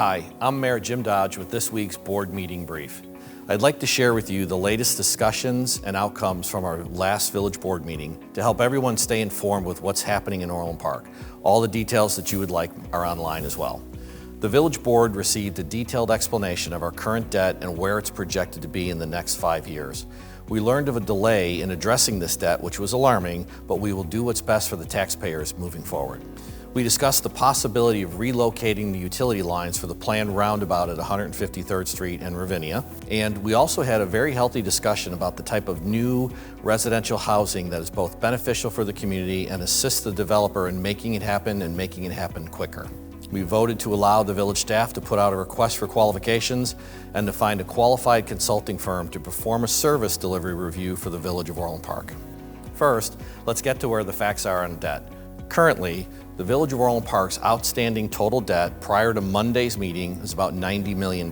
Hi, I'm Mayor Jim Dodge with this week's board meeting brief. I'd like to share with you the latest discussions and outcomes from our last village board meeting to help everyone stay informed with what's happening in Orland Park. All the details that you would like are online as well. The village board received a detailed explanation of our current debt and where it's projected to be in the next 5 years. We learned of a delay in addressing this debt, which was alarming, but we will do what's best for the taxpayers moving forward. We discussed the possibility of relocating the utility lines for the planned roundabout at 153rd Street and Ravenia. And we also had a very healthy discussion about the type of new residential housing that is both beneficial for the community and assists the developer in making it happen and making it happen quicker. We voted to allow the village staff to put out a request for qualifications and to find a qualified consulting firm to perform a service delivery review for the village of Orland Park. First, let's get to where the facts are on debt. Currently, the Village of Orland Park's outstanding total debt prior to Monday's meeting is about $90 million.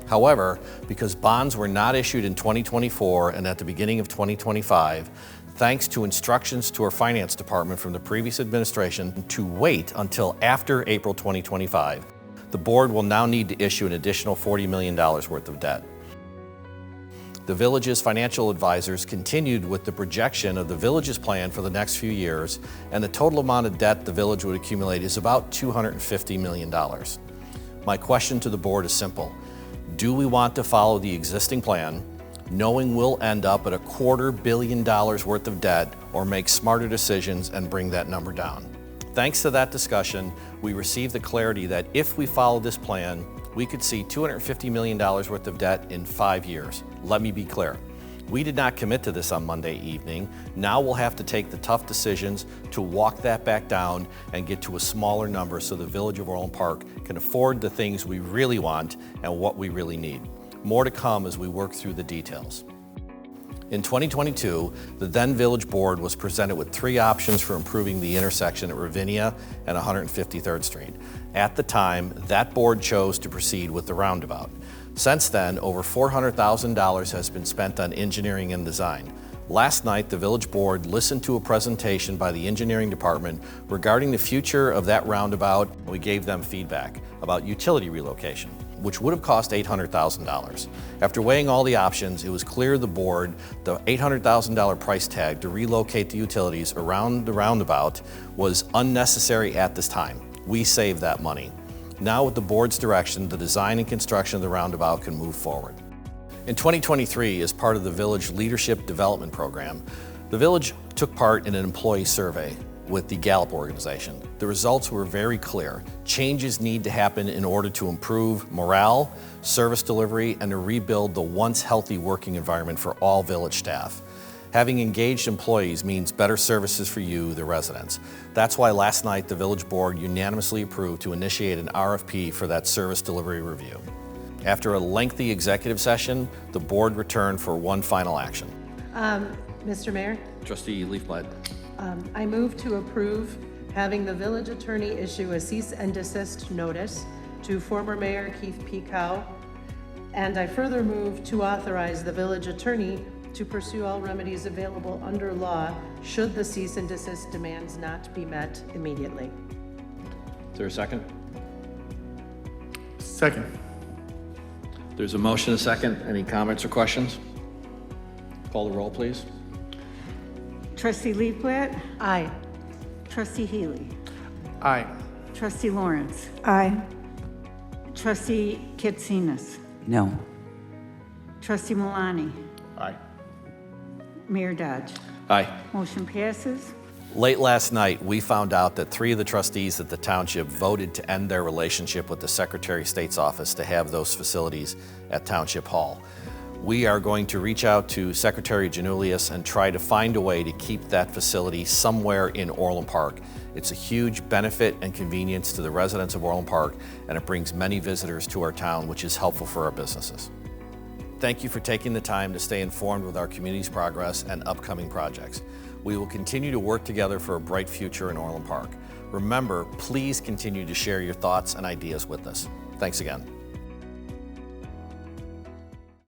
However, because bonds were not issued in 2024 and at the beginning of 2025, thanks to instructions to our finance department from the previous administration to wait until after April 2025, the board will now need to issue an additional $40 million worth of debt. The village's financial advisors continued with the projection of the village's plan for the next few years, and the total amount of debt the village would accumulate is about $250 million. My question to the board is simple. Do we want to follow the existing plan, knowing we'll end up at $250 million worth of debt, or make smarter decisions and bring that number down? Thanks to that discussion, we received the clarity that if we follow this plan, we could see $250 million worth of debt in 5 years. Let me be clear. We did not commit to this on Monday evening. Now we'll have to take the tough decisions to walk that back down and get to a smaller number so the Village of Orland Park can afford the things we really want and what we really need. More to come as we work through the details. In 2022, the then Village Board was presented with 3 options for improving the intersection at Ravenia and 153rd Street. At the time, that board chose to proceed with the roundabout. Since then, over $400,000 has been spent on engineering and design. Last night, the Village Board listened to a presentation by the engineering department regarding the future of that roundabout. We gave them feedback about utility relocation, which would have cost $800,000. After weighing all the options, it was clear to the board the $800,000 price tag to relocate the utilities around the roundabout was unnecessary at this time. We saved that money. Now with the board's direction, the design and construction of the roundabout can move forward. In 2023, as part of the Village Leadership Development Program, the Village took part in an employee survey with the Gallup organization. The results were very clear. Changes need to happen in order to improve morale, service delivery, and to rebuild the once healthy working environment for all village staff. Having engaged employees means better services for you, the residents. That's why last night the Village Board unanimously approved to initiate an RFP for that service delivery review. After a lengthy executive session, the board returned for one final action. Mr. Mayor? Trustee Leafblad. I move to approve having the village attorney issue a cease and desist notice to former Mayor Keith Pekow, and I further move to authorize the village attorney to pursue all remedies available under law should the cease and desist demands not be met immediately. Is there a second? Second. There's a motion, a second. Any comments or questions? Call the roll, please. Trustee Leafblatt? Aye. Trustee Healy? Aye. Trustee Lawrence? Aye. Trustee Katsinas? No. Trustee Milani? Aye. Mayor Dodge? Aye. Motion passes. Late last night, we found out that 3 of the trustees at the township voted to end their relationship with the Secretary of State's office to have those facilities at Township Hall. We are going to reach out to Secretary Janulius and try to find a way to keep that facility somewhere in Orland Park. It's a huge benefit and convenience to the residents of Orland Park, and it brings many visitors to our town, which is helpful for our businesses. Thank you for taking the time to stay informed with our community's progress and upcoming projects. We will continue to work together for a bright future in Orland Park. Remember, please continue to share your thoughts and ideas with us. Thanks again.